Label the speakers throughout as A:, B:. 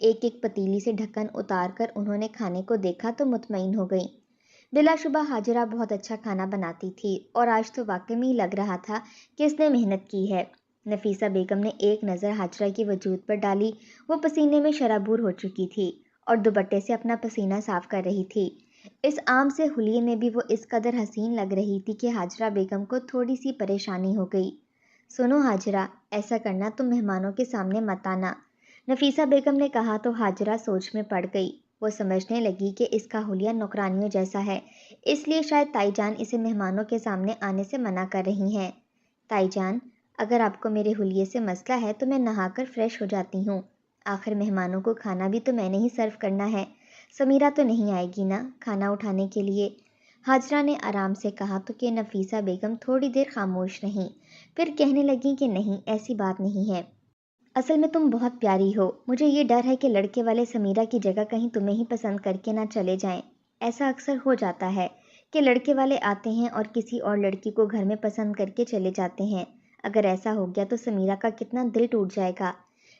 A: ایک ایک پتیلی سے ڈھکن اتار کر انہوں نے کھانے کو دیکھا تو مطمئن ہو گئیں۔ بلا شبہ حاجرہ بہت اچھا کھانا بناتی تھی اور آج تو واقعی میں ہی لگ رہا تھا کہ اس نے محنت کی ہے۔ نفیسہ بیگم نے ایک نظر حاجرہ کے وجود پر ڈالی۔ وہ پسینے میں شرابور ہو چکی تھی اور دوپٹے سے اپنا پسینہ صاف کر رہی تھی۔ اس عام سے حلیے میں بھی وہ اس قدر حسین لگ رہی تھی کہ حاجرہ بیگم کو تھوڑی سی پریشانی ہو گئی۔ سنو حاجرہ، ایسا کرنا تم مہمانوں کے سامنے مت آنا، نفیسہ بیگم نے کہا تو حاجرہ سوچ میں پڑ گئی۔ وہ سمجھنے لگی کہ اس کا حلیہ نوکرانیوں جیسا ہے، اس لیے شاید تائی جان اسے مہمانوں کے سامنے آنے سے منع کر رہی ہیں۔ تائی جان، اگر آپ کو میرے حلیے سے مسئلہ ہے تو میں نہا کر فریش ہو جاتی ہوں، آخر مہمانوں کو کھانا بھی تو میں نے ہی سرو کرنا ہے، سمیرہ تو نہیں آئے گی نا کھانا اٹھانے کے لیے؟ حاجرہ نے آرام سے کہا تو کہ نفیسہ بیگم تھوڑی دیر خاموش رہیں، پھر کہنے لگیں کہ نہیں، ایسی بات نہیں ہے، اصل میں تم بہت پیاری ہو، مجھے یہ ڈر ہے کہ لڑکے والے سمیرہ کی جگہ کہیں تمہیں ہی پسند کر کے نہ چلے جائیں۔ ایسا اکثر ہو جاتا ہے کہ لڑکے والے آتے ہیں اور کسی اور لڑکی کو گھر میں پسند کر کے چلے جاتے ہیں، اگر ایسا ہو گیا تو سمیرہ کا کتنا دل ٹوٹ جائے گا۔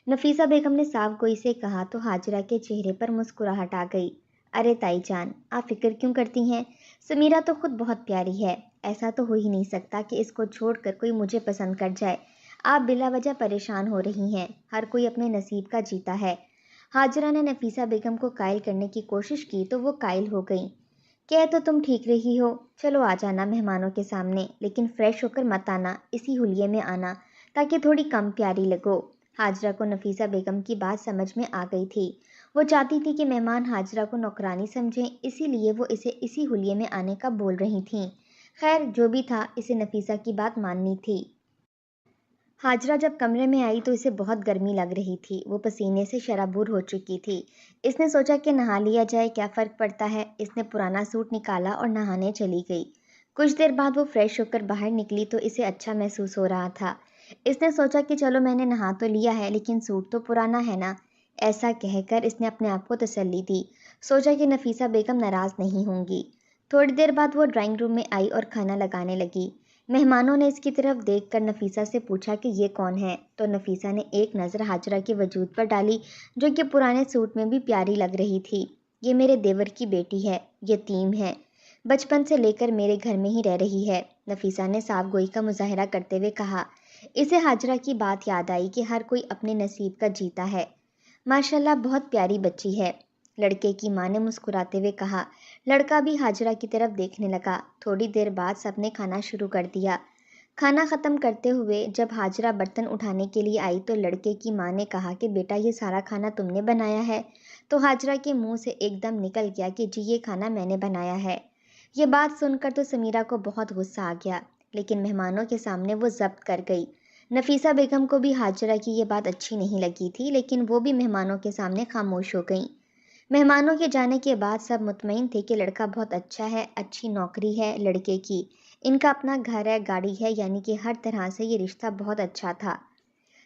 A: نفیسہ بیگم نے صاف گوئی سے کہا تو حاجرہ کے چہرے پر مسکراہٹ آ گئی۔ ارے تائی جان، آپ فکر کیوں کرتی ہیں؟ سمیرہ تو خود بہت پیاری ہے، ایسا تو ہو ہی نہیں سکتا کہ اس کو چھوڑ کر کوئی مجھے پسند کر جائے۔ آپ بلا وجہ پریشان ہو رہی ہیں، ہر کوئی اپنے نصیب کا جیتا ہے۔ حاجرہ نے نفیسہ بیگم کو قائل کرنے کی کوشش کی تو وہ قائل ہو گئیں۔ کہہ تو تم ٹھیک رہی ہو، چلو آ جانا مہمانوں کے سامنے، لیکن فریش ہو کر مت آنا، اسی حلیے میں آنا تاکہ تھوڑی کم پیاری لگو۔ حاجرہ کو نفیسہ بیگم کی بات سمجھ میں آ گئی تھی۔ وہ چاہتی تھی کہ مہمان حاجرہ کو نوکرانی سمجھیں، اسی لیے وہ اسے اسی حلیے میں آنے کا بول رہی تھیں۔ خیر جو بھی تھا، اسے نفیسہ کی بات ماننی تھی۔ حاجرہ جب کمرے میں آئی تو اسے بہت گرمی لگ رہی تھی، وہ پسینے سے شرابور ہو چکی تھی۔ اس نے سوچا کہ نہا لیا جائے، کیا فرق پڑتا ہے۔ اس نے پرانا سوٹ نکالا اور نہانے چلی گئی۔ کچھ دیر بعد وہ فریش ہو کر باہر نکلی تو اسے اچھا محسوس ہو رہا تھا۔ اس نے سوچا کہ چلو میں نے نہا تو لیا ہے لیکن سوٹ تو پرانا ہے نا، ایسا کہہ کر اس نے اپنے آپ کو تسلی دی۔ سوچا کہ نفیسہ بیگم ناراض نہیں ہوں گی۔ تھوڑی دیر بعد وہ ڈرائنگ روم میں آئی اور کھانا لگانے لگی۔ مہمانوں نے اس کی طرف دیکھ کر نفیسہ سے پوچھا کہ یہ کون ہے، تو نفیسہ نے ایک نظر حاجرہ کے وجود پر ڈالی جو کہ پرانے سوٹ میں بھی پیاری لگ رہی تھی۔ یہ میرے دیور کی بیٹی ہے، یتیم ہے، بچپن سے لے کر میرے گھر میں ہی رہ رہی ہے، نفیسہ نے صاف گوئی کا مظاہرہ کرتے ہوئے کہا۔ اسے حاجرہ کی بات یاد آئی کہ ہر کوئی اپنے نصیب کا جیتا ہے۔ ماشاءاللہ بہت پیاری بچی ہے، لڑکے کی ماں نے مسکراتے ہوئے کہا۔ لڑکا بھی حاجرہ کی طرف دیکھنے لگا۔ تھوڑی دیر بعد سب نے کھانا شروع کر دیا۔ کھانا ختم کرتے ہوئے جب حاجرہ برتن اٹھانے کے لیے آئی تو لڑکے کی ماں نے کہا کہ بیٹا یہ سارا کھانا تم نے بنایا ہے؟ تو حاجرہ کے منہ سے ایک دم نکل گیا کہ جی یہ کھانا میں نے بنایا ہے۔ یہ بات سن کر تو سمیرہ کو بہت غصہ آ گیا، لیکن مہمانوں کے سامنے وہ ضبط کر گئی۔ نفیسہ بیگم کو بھی حاجرہ کی یہ بات اچھی نہیں لگی تھی، لیکن وہ بھی مہمانوں کے سامنے خاموش ہو گئیں۔ مہمانوں کے جانے کے بعد سب مطمئن تھے کہ لڑکا بہت اچھا ہے، اچھی نوکری ہے لڑکے کی، ان کا اپنا گھر ہے، گاڑی ہے، یعنی کہ ہر طرح سے یہ رشتہ بہت اچھا تھا۔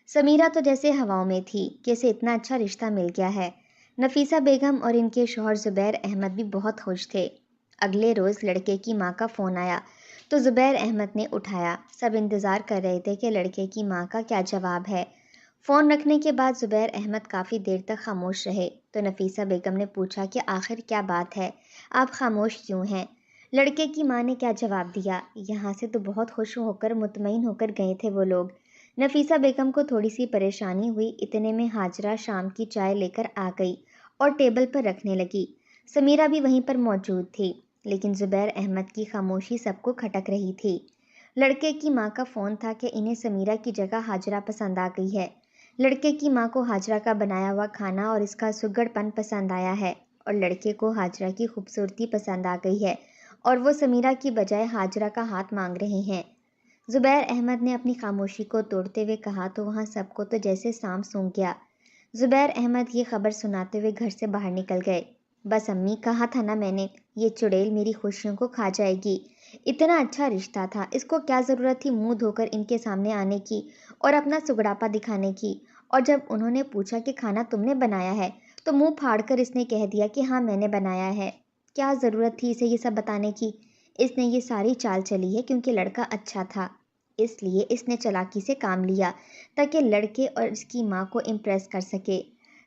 A: سمیرہ تو جیسے ہواؤں میں تھی کہ اسے اتنا اچھا رشتہ مل گیا ہے۔ نفیسہ بیگم اور ان کے شوہر زبیر احمد بھی بہت خوش تھے۔ اگلے روز لڑکے کی ماں کا فون آیا تو زبیر احمد نے اٹھایا۔ سب انتظار کر رہے تھے کہ لڑکے کی ماں کا کیا جواب ہے۔ فون رکھنے کے بعد زبیر احمد کافی دیر تک خاموش رہے تو نفیسہ بیگم نے پوچھا کہ آخر کیا بات ہے، آپ خاموش کیوں ہیں؟ لڑکے کی ماں نے کیا جواب دیا؟ یہاں سے تو بہت خوش ہو کر مطمئن ہو کر گئے تھے وہ لوگ۔ نفیسہ بیگم کو تھوڑی سی پریشانی ہوئی، اتنے میں حاجرہ شام کی چائے لے کر آ گئی اور ٹیبل پر رکھنے لگی۔ سمیرہ بھی وہیں پر موجود تھی، لیکن زبیر احمد کی خاموشی سب کو کھٹک رہی تھی۔ لڑکے کی ماں کا فون تھا کہ انہیں سمیرہ کی جگہ حاجرہ پسند آ گئی ہے۔ لڑکے کی ماں کو حاجرہ کا بنایا ہوا کھانا اور اس کا سگڑ پن پسند آیا ہے، اور لڑکے کو حاجرہ کی خوبصورتی پسند آ گئی ہے، اور وہ سمیرہ کی بجائے حاجرہ کا ہاتھ مانگ رہے ہیں۔ زبیر احمد نے اپنی خاموشی کو توڑتے ہوئے کہا تو وہاں سب کو تو جیسے سانپ سونگھ گیا۔ زبیر احمد یہ خبر سناتے ہوئے گھر سے باہر نکل گئے۔ بس امی، کہا تھا نا میں نے، یہ چڑیل میری خوشیوں کو کھا جائے گی۔ اتنا اچھا رشتہ تھا، اس کو کیا ضرورت تھی منہ دھو کر ان کے سامنے آنے کی اور اپنا سگڑاپا دکھانے کی؟ اور جب انہوں نے پوچھا کہ کھانا تم نے بنایا ہے تو منہ پھاڑ کر اس نے کہہ دیا کہ ہاں میں نے بنایا ہے۔ کیا ضرورت تھی اسے یہ سب بتانے کی؟ اس نے یہ ساری چال چلی ہے کیونکہ لڑکا اچھا تھا، اس لیے اس نے چالاکی سے کام لیا تاکہ لڑکے اور اس کی ماں کو امپریس کر سکے۔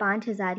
A: 5,000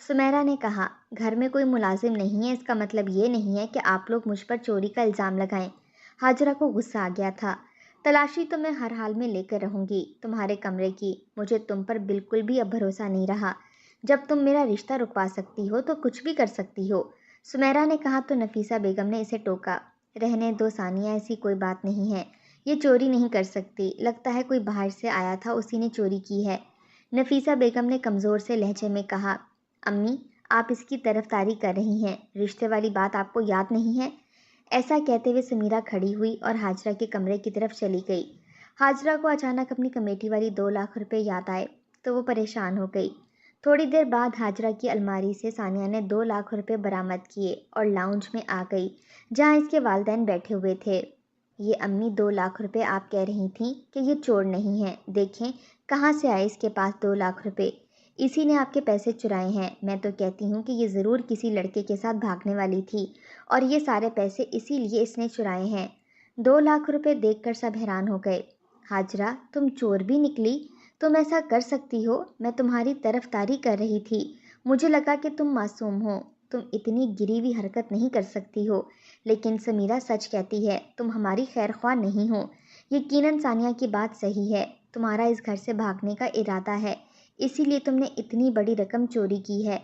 A: سمیرہ نے کہا، گھر میں کوئی ملازم نہیں ہے، اس کا مطلب یہ نہیں ہے کہ آپ لوگ مجھ پر چوری کا الزام لگائیں۔ ہاجرہ کو غصہ آ گیا تھا۔ تلاشی تو میں ہر حال میں لے کر رہوں گی تمہارے کمرے کی، مجھے تم پر بالکل بھی اب بھروسہ نہیں رہا۔ جب تم میرا رشتہ رکوا سکتی ہو تو کچھ بھی کر سکتی ہو۔ سمیرہ نے کہا تو نفیسہ بیگم نے اسے ٹوکا، رہنے دو ثانیہ، ایسی کوئی بات نہیں ہے، یہ چوری نہیں کر سکتی، لگتا ہے کوئی باہر سے آیا تھا، اسی نے چوری کی ہے۔ نفیسہ بیگم نے کمزور سے لہجے میں کہا، امی آپ اس کی طرفداری کر رہی ہیں، رشتے والی بات آپ کو یاد نہیں ہے؟ ایسا کہتے ہوئے سمیرہ کھڑی ہوئی اور ہاجرہ کے کمرے کی طرف چلی گئی۔ ہاجرہ کو اچانک اپنی کمیٹی والی 2 لاکھ روپے یاد آئے تو وہ پریشان ہو گئی۔ تھوڑی دیر بعد ہاجرہ کی الماری سے ثانیہ نے 2 لاکھ روپے برآمد کیے اور لاؤنج میں آ گئی جہاں اس کے والدین بیٹھے ہوئے تھے۔ یہ امی 2 لاکھ روپے آپ کہہ رہی تھیں کہ یہ چور نہیں ہے، دیکھیں کہاں سے آئے اس کے پاس 2 لاکھ روپے، اسی نے آپ کے پیسے چرائے ہیں۔ میں تو کہتی ہوں کہ یہ ضرور کسی لڑکے کے ساتھ بھاگنے والی تھی اور یہ سارے پیسے اسی لیے اس نے چرائے ہیں۔ 2 لاکھ روپے دیکھ کر سب حیران ہو گئے۔ ہاجرہ تم چور بھی نکلی، تم ایسا کر سکتی ہو؟ میں تمہاری طرفداری کر رہی تھی، مجھے لگا کہ تم معصوم ہو، تم اتنی گری ہوئی حرکت نہیں کر سکتی ہو۔ لیکن سمیرہ سچ کہتی ہے، تم ہماری خیر خواہ نہیں ہو۔ یقیناً ثانیہ کی بات صحیح ہے، تمہارا اس گھر سے بھاگنے کا ارادہ ہے، اسی لیے تم نے اتنی بڑی رقم چوری کی ہے۔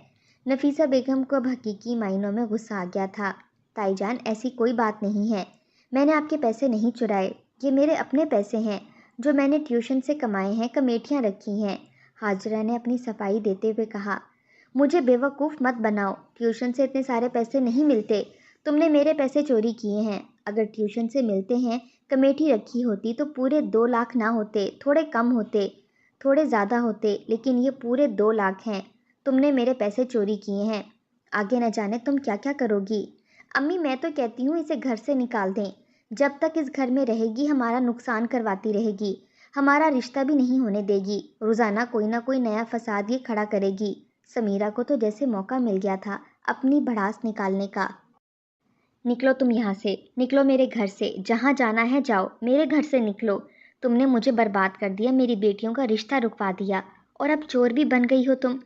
A: نفیسہ بیگم کو اب حقیقی معنوں میں غصہ آ گیا تھا۔ تائی جان ایسی کوئی بات نہیں ہے، میں نے آپ کے پیسے نہیں چرائے، یہ میرے اپنے پیسے ہیں جو میں نے ٹیوشن سے کمائے ہیں، کمیٹیاں رکھی ہیں۔ ہاجرہ نے اپنی صفائی دیتے ہوئے کہا، مجھے بیوقوف مت بناؤ، ٹیوشن سے اتنے سارے پیسے نہیں ملتے، تم نے میرے پیسے چوری کیے ہیں۔ اگر ٹیوشن سے ملتے ہیں، کمیٹی رکھی ہوتی تو پورے 2 لاکھ نہ ہوتے، تھوڑے کم ہوتے، تھوڑے زیادہ ہوتے، لیکن یہ پورے 2 لاکھ ہیں۔ تم نے میرے پیسے چوری کیے ہیں، آگے نہ جانے تم کیا کیا کرو گی۔ امی میں تو کہتی ہوں اسے گھر سے نکال دیں، جب تک اس گھر میں رہے گی ہمارا نقصان کرواتی رہے گی، ہمارا رشتہ بھی نہیں ہونے دے گی، روزانہ کوئی نہ کوئی نیا فساد یہ کھڑا کرے گی۔ سمیرہ کو تو جیسے موقع مل گیا تھا اپنی بھڑاس نکالنے کا۔ نکلو تم یہاں سے، نکلو میرے گھر سے، جہاں جانا ہے جاؤ، میرے گھر سے نکلو، تم نے مجھے برباد کر دیا، میری بیٹیوں کا رشتہ رکوا دیا، اور اب چور بھی بن گئی ہو تم۔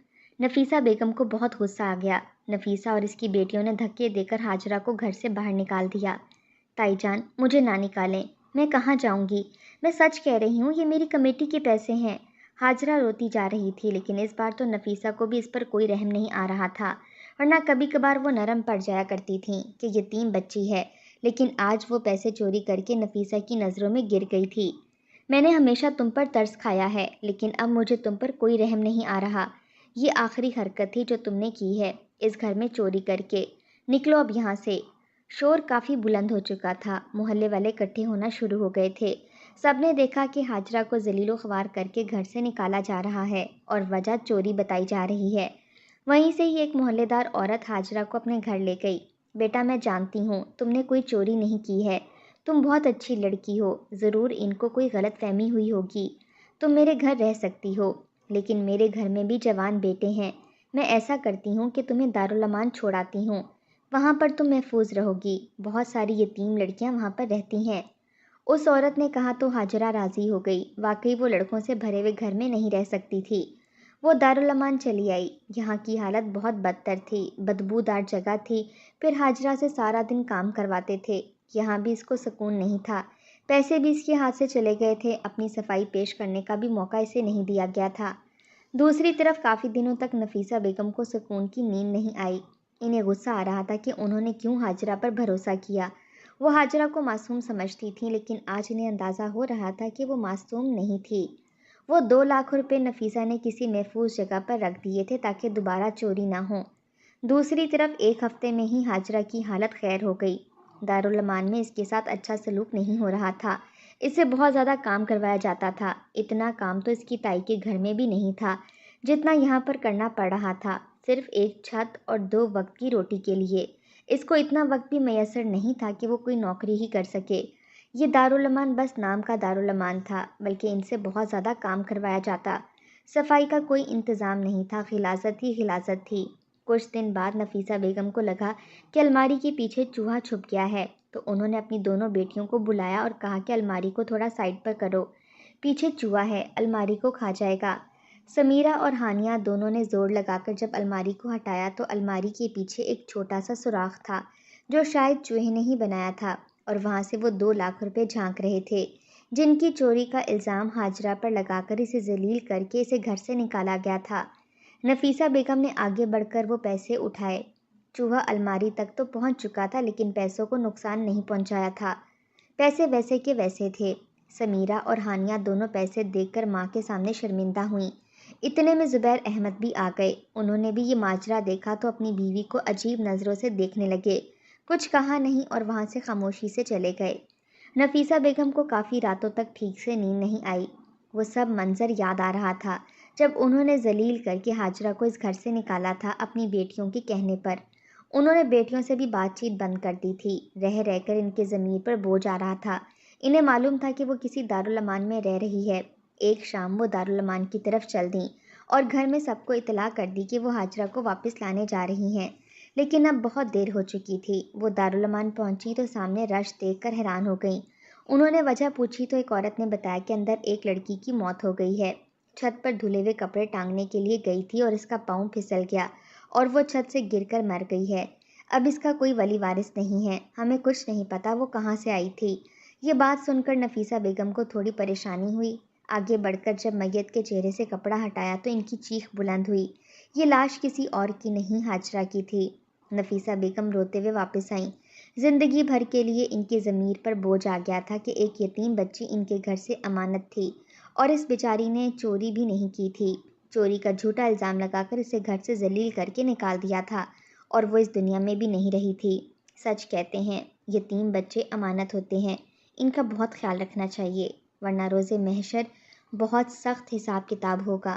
A: نفیسہ بیگم کو بہت غصہ آ گیا۔ نفیسہ اور اس کی بیٹیوں نے دھکے دے کر ہاجرہ کو گھر سے باہر نکال دیا۔ تائی جان مجھے نہ نکالیں، میں کہاں جاؤں گی، میں سچ کہہ رہی ہوں، یہ میری کمیٹی کے پیسے ہیں۔ ہاجرہ روتی جا رہی تھی، لیکن اس بار تو نفیسہ کو بھی اس پر کوئی رحم نہیں آ رہا تھا، ورنہ کبھی کبھار وہ نرم پڑ جایا کرتی تھیں کہ یتیم بچی ہے، لیکن آج وہ پیسے چوری کر کے نفیسہ کی نظروں میں گر گئی تھی۔ میں نے ہمیشہ تم پر ترس کھایا ہے، لیکن اب مجھے تم پر کوئی رحم نہیں آ رہا، یہ آخری حرکت تھی جو تم نے کی ہے اس گھر میں چوری کر کے، نکلو اب یہاں سے۔ شور کافی بلند ہو چکا تھا، محلے والے اکٹھے ہونا شروع ہو گئے تھے، سب نے دیکھا کہ ہاجرہ کو ذلیل و خوار کر کے گھر سے نکالا جا رہا ہے اور وجہ چوری بتائی جا رہی ہے۔ وہیں سے ہی ایک محلے دار عورت ہاجرہ کو اپنے گھر لے گئی۔ بیٹا میں جانتی ہوں تم نے کوئی چوری نہیں کی ہے، تم بہت اچھی لڑکی ہو، ضرور ان کو کوئی غلط فہمی ہوئی ہوگی، تم میرے گھر رہ سکتی ہو، لیکن میرے گھر میں بھی جوان بیٹے ہیں، میں ایسا کرتی ہوں کہ تمہیں دارالامان چھوڑاتی ہوں، وہاں پر تم محفوظ رہو گی، بہت ساری یتیم لڑکیاں وہاں پر رہتی ہیں۔ اس عورت نے کہا تو ہاجرہ راضی ہو گئی، واقعی وہ لڑکوں سے بھرے ہوئے گھر میں نہیں رہ سکتی تھی۔ وہ دارالامان چلی آئی، یہاں کی حالت بہت بدتر تھی، بدبودار جگہ تھی، پھر ہاجرہ سے سارا دن کام کرواتے تھے، یہاں بھی اس کو سکون نہیں تھا، پیسے بھی اس کے ہاتھ سے چلے گئے تھے، اپنی صفائی پیش کرنے کا بھی موقع اسے نہیں دیا گیا تھا۔ دوسری طرف کافی دنوں تک نفیسہ بیگم کو سکون کی نیند نہیں آئی، انہیں غصہ آ رہا تھا کہ انہوں نے کیوں ہاجرہ پر بھروسہ کیا۔ وہ ہاجرہ کو معصوم سمجھتی تھیں، لیکن آج انہیں اندازہ ہو رہا تھا کہ وہ معصوم نہیں تھی۔ وہ 2 لاکھ روپے نفیسہ نے کسی محفوظ جگہ پر رکھ دیے تھے تاکہ دوبارہ چوری نہ ہو۔ دوسری طرف ایک ہفتے میں ہی ہاجرہ کی حالت خیر ہو گئی، دارالامان میں اس کے ساتھ اچھا سلوک نہیں ہو رہا تھا، اس سے بہت زیادہ کام کروایا جاتا تھا، اتنا کام تو اس کی تائی کے گھر میں بھی نہیں تھا جتنا یہاں پر کرنا پڑ رہا تھا، صرف ایک چھت اور 2 وقت کی روٹی کے لیے۔ اس کو اتنا وقت بھی میسر نہیں تھا کہ وہ کوئی نوکری ہی کر سکے۔ یہ دارالامان بس نام کا دارالامان تھا، بلکہ ان سے بہت زیادہ کام کروایا جاتا، صفائی کا کوئی انتظام نہیں تھا، غلاظت ہی غلاظت تھی۔ کچھ دن بعد نفیسہ بیگم کو لگا کہ الماری کے پیچھے چوہا چھپ گیا ہے، تو انہوں نے اپنی دونوں بیٹیوں کو بلایا اور کہا کہ الماری کو تھوڑا سائڈ پر کرو، پیچھے چوہا ہے، الماری کو کھا جائے گا۔ سمیرہ اور ہانیہ دونوں نے زور لگا کر جب الماری کو ہٹایا تو الماری کے پیچھے ایک چھوٹا سا سوراخ تھا جو شاید چوہے نے ہی بنایا تھا، اور وہاں سے وہ 2 لاکھ روپے جھانک رہے تھے جن کی چوری کا الزام ہاجرہ پر لگا کر اسے ذلیل کر کے اسے گھر سے نکالا گیا تھا۔ نفیسہ بیگم نے آگے بڑھ کر وہ پیسے اٹھائے۔ چوہا الماری تک تو پہنچ چکا تھا لیکن پیسوں کو نقصان نہیں پہنچایا تھا۔ پیسے ویسے کے ویسے تھے۔ سمیرہ اور ہانیہ دونوں پیسے دیکھ کر ماں کے سامنے شرمندہ ہوئیں۔ اتنے میں زبیر احمد بھی آ گئے۔ انہوں نے بھی یہ ماجرا دیکھا تو اپنی بیوی کو عجیب نظروں سے دیکھنے لگے، کچھ کہا نہیں اور وہاں سے خاموشی سے چلے گئے۔ نفیسہ بیگم کو کافی راتوں تک ٹھیک سے نیند نہیں آئی۔ وہ سب منظر یاد آ رہا تھا جب انہوں نے ذلیل کر کے ہاجرہ کو اس گھر سے نکالا تھا اپنی بیٹیوں کے کہنے پر۔ انہوں نے بیٹیوں سے بھی بات چیت بند کر دی تھی۔ رہ رہ کر ان کے ضمیر پر بوجھ آ رہا تھا۔ انہیں معلوم تھا کہ وہ کسی دارالامان میں رہ رہی ہے۔ ایک شام وہ دارالامان کی طرف چل دیں اور گھر میں سب کو اطلاع کر دی کہ وہ ہاجرہ کو واپس لانے جا رہی ہیں، لیکن اب بہت دیر ہو چکی تھی۔ وہ دارالامان پہنچی تو سامنے رش دیکھ کر حیران ہو گئیں۔ انہوں نے وجہ پوچھی تو ایک عورت نے بتایا کہ اندر ایک لڑکی کی موت ہو گئی ہے، چھت پر دھلے ہوئے کپڑے ٹانگنے کے لیے گئی تھی اور اس کا پاؤں پھسل گیا اور وہ چھت سے گر کر مر گئی ہے۔ اب اس کا کوئی ولی وارث نہیں ہے، ہمیں کچھ نہیں پتا وہ کہاں سے آئی تھی۔ یہ بات سن کر نفیسہ بیگم کو تھوڑی پریشانی ہوئی۔ آگے بڑھ کر جب میت کے چہرے سے کپڑا ہٹایا تو ان کی چیخ بلند ہوئی، یہ لاش کسی اور کی نہیں ہاجرہ کی تھی۔ نفیسہ بیگم روتے ہوئے واپس آئیں۔ زندگی بھر کے لیے ان کے ضمیر پر بوجھ آ گیا تھا کہ ایک یتیم بچی ان کے گھر سے امانت تھی اور اس بیچاری نے چوری بھی نہیں کی تھی۔ چوری کا جھوٹا الزام لگا کر اسے گھر سے ذلیل کر کے نکال دیا تھا اور وہ اس دنیا میں بھی نہیں رہی تھی۔ سچ کہتے ہیں یتیم بچے امانت ہوتے ہیں، ان کا بہت خیال رکھنا چاہیے ورنہ روز محشر بہت سخت حساب کتاب ہوگا۔